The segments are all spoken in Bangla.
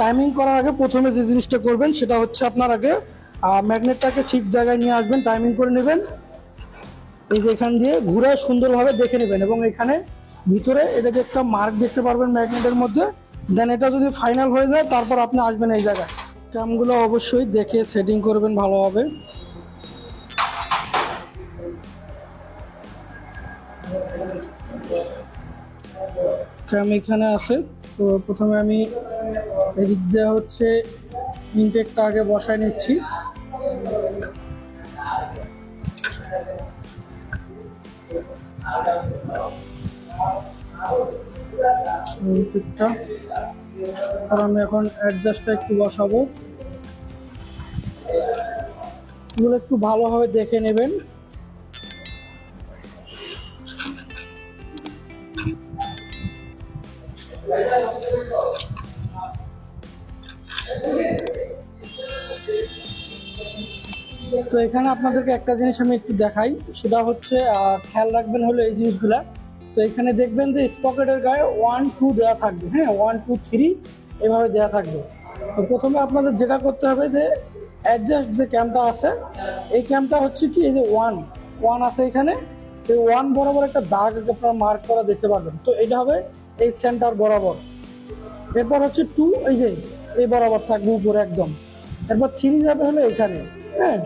টাইমিং করার আগে প্রথমে যে জিনিসটা করবেন সেটা হচ্ছে আপনার আগে ম্যাগনেটটাকে ঠিক জায়গায় নিয়ে আসবেন, টাইমিং করে নেবেন। এই যে এখান দিয়ে ঘুরে সুন্দরভাবে দেখে নেবেন এবং এখানে ভিতরে এটা যে একটা মার্ক দেখতে পারবেন ম্যাগনেটের মধ্যে। দেন এটা যদি ফাইনাল হয়ে যায় তারপর আপনি আসবেন এই জায়গায়। ক্যামগুলো অবশ্যই দেখে সেটিং করবেন ভালোভাবে। ক্যাম এখানে আছে। তো প্রথমে আমি এদিক দিয়ে হচ্ছে ইনটেকটা আগে বসায় নিচ্ছি। ইনটেকটা আর আমি এখন অ্যাডজাস্টটা একটু বসাবো। এগুলো একটু ভালোভাবে দেখে নেবেন। তো এখানে আপনাদেরকে একটা জিনিস আমি একটু দেখাই, সেটা হচ্ছে খেয়াল রাখবেন হলো এই জিনিসগুলা। তো এখানে দেখবেন যে স্পকেটের গায়ে 1 2 দেওয়া থাকবে, হ্যাঁ 1 2 3 এভাবে দেওয়া থাকবে। তো প্রথমে আপনাদের যেটা করতে হবে যে অ্যাডজাস্ট যে ক্যামটা আছে, এই ক্যামটা হচ্ছে কি এই যে 1 আছে এখানে, এই 1 বরাবর একটা দাগ আপনারা মার্ক করা দেখতে পারবেন। তো এটা হবে এই সেন্টার বরাবর। এরপর হচ্ছে 2 এই যে এই বরাবর থাকবে উপরে একদম। এরপর 3 যাবে হলো এখানে, হ্যাঁ।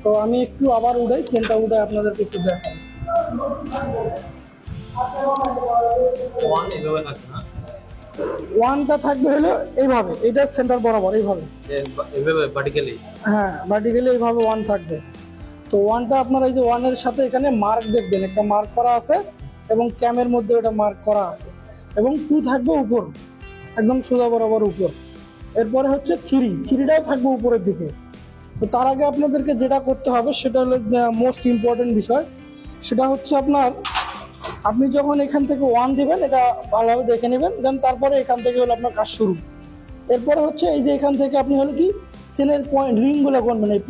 তো আমি একটু আবার উঠাই, সেন্টার উঠাই আপনাদেরকে একটু দেখাই। 1টা থাকবে হলো এইভাবে, এটা সেন্টার বরাবর এইভাবে, হ্যাঁ ভার্টিক্যালি এইভাবে 1 থাকবে। তো 1টা আপনার এই যে 1-এর সাথে এখানে মার্ক দেখবেন, একটা মার্ক করা আছে এবং ক্যামের মধ্যে ওটা মার্ক করা আছে। এবং 2 থাকবে উপর একদম সোজা বরাবর উপর। এরপরে হচ্ছে 3টাও থাকবে উপরের দিকে। তো তার আগে আপনাদেরকে যেটা করতে হবে সেটা হলো মোস্ট ইম্পর্টেন্ট বিষয়, সেটা হচ্ছে আপনি যখন এখান থেকে 1 দিবেন এটা ভালোভাবে দেখে নেবেন। দেন তারপরে এখান থেকে হলো আপনার কাজ শুরু। এরপরে হচ্ছে এই যে এখান থেকে আপনি হলো কি চেনের পয়েন্ট লিঙ্কগুলো গুনবেন, এই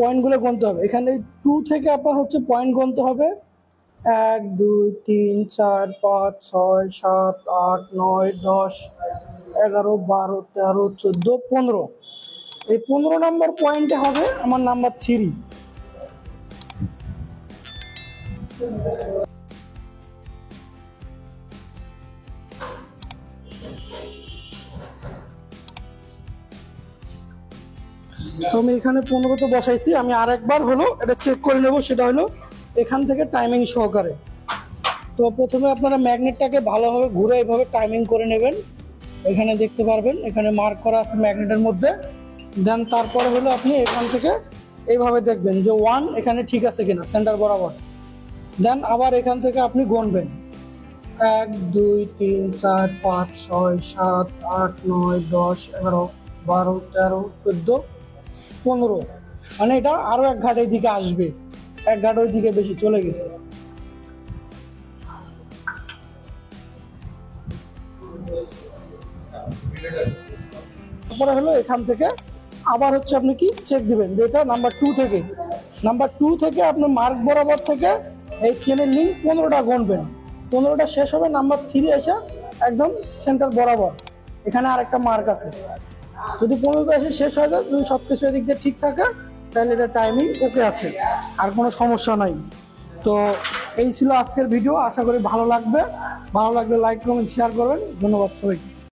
পয়েন্টগুলো গুনতে হবে। এখানে 2 থেকে আপনার হচ্ছে পয়েন্ট গুনতে হবে 1 2 3 4 5 6 7 8 9 10 11 12 13 14 15। এই 15 নম্বর পয়েন্টে হবে আমার নাম্বার 3। তো আমি এখানে 15 তো বসাইছি, আমি আরেকবার হলো এটা চেক করে নেব, সেটা হলো এখান থেকে টাইমিং সহকারে। তো প্রথমে আপনারা ম্যাগনেটটাকে ভালোভাবে ঘুরে এইভাবে টাইমিং করে নেবেন। এখানে দেখতে পারবেন এখানে মার্ক করা আছে ম্যাগনেটের মধ্যে। দেন তারপরে হলো আপনি এখান থেকে এইভাবে দেখবেন যে 1 এখানে ঠিক আছে কিনা সেন্টার বরাবর। দেন আবার এখান থেকে আপনি গুনবেন 1 2 3 4 5 6 7 8 9 10 11 12 13 14 15। মানে এটা আরো এক ঘাট এই দিকে আসবে, এক ঘাট ওই দিকে বেশি চলে গেছে। তারপরে হলো এখান থেকে আবার হচ্ছে আপনি কি চেক দিবেন যে এটা নাম্বার 2 থেকে আপনি মার্ক বরাবর থেকে এই চেনের লিঙ্ক 15টা গুনবেন। 15টা শেষ হবে, নাম্বার 3 এসে একদম সেন্টার বরাবর এখানে আরেকটা মার্ক আছে। যদি 15টা এসে শেষ হয়ে যায়, যদি সবকিছু এদিক দিয়ে ঠিক থাকে তাহলে এটা টাইমিং ওকে আছে, আর কোনো সমস্যা নাই। তো এই ছিল আজকের ভিডিও, আশা করি ভালো লাগবে। ভালো লাগলে লাইক কমেন্ট শেয়ার করবেন। ধন্যবাদ সবাইকে।